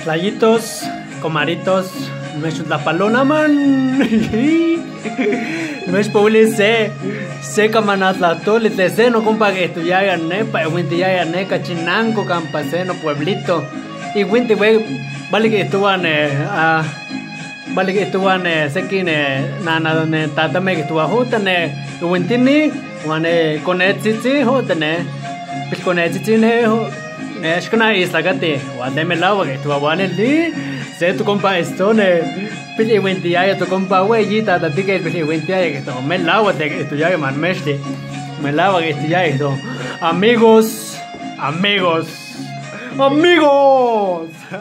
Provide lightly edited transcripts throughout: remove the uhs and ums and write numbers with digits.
Playitos, comaritos, me la palona man. Me spuli se camanatla tole te se no compa que tu ya gané pa winti ya gané cachinanco campaseno pueblito y winti we vale que estuvan vale que estuvan se kine nana donde tata me que tu ajutane winti ni wane con etzi hotane pil con etzi ne es kana isla gate wade me lawa que tu wane li se tu compa esto ne pili winti ya tu compa we tata tique pili winti ya que to me lawa de que tu ya man mesti me lava que esto ya esto amigos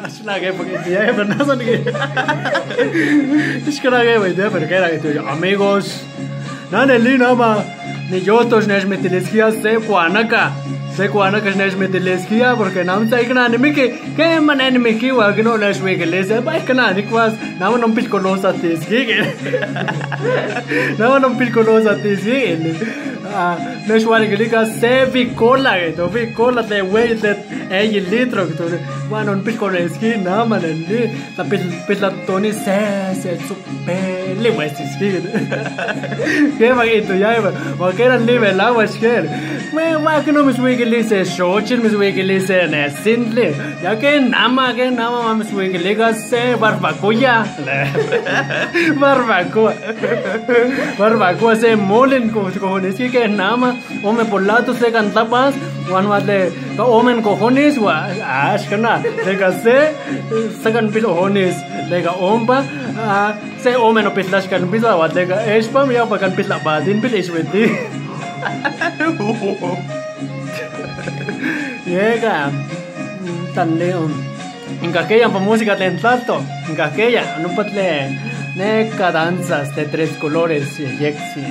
es la que porque ya pero no son que es que la que voy a pero que era que tú amigos nane li nama ni yo tos nes metileskia se kuanaka nes metileskia porque nam sai kana ni que man enemy ki wa que no les we que les ba kana ni kwas nam no pil konosa teski que nam no pil konosa teski nes wa que liga se cola que to cola de we de el litro que to bueno un pil koneski nam man ni la pil la toni se super le we teski que va que to ya va que era nivel agua es que me va que no me sube que le shochir me sube que le ne simple ya que nama me sube que le se barbacoa se molen cojones que nama o me por lato se canta paz wan wale omen cojones wa ashkana le se sacan pilo cojones le omba se omen o pislash kan pila wa le espam ya pakan pila badin pil isweti llega tan león en aquella música tentato en aquella no puede neca danzas de tres colores y yexi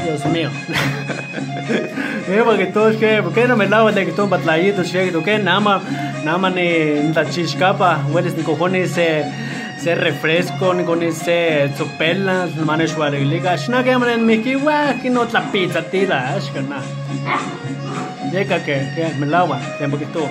Dios mío porque todos que porque no me lavo de que todo batlayito che que nama ni la chiscapa hueles ni cojones se refresco con ese sopelas manes liga shna que man me ki wa que no la pizza tira ashkana llega que me lava tiempo que tú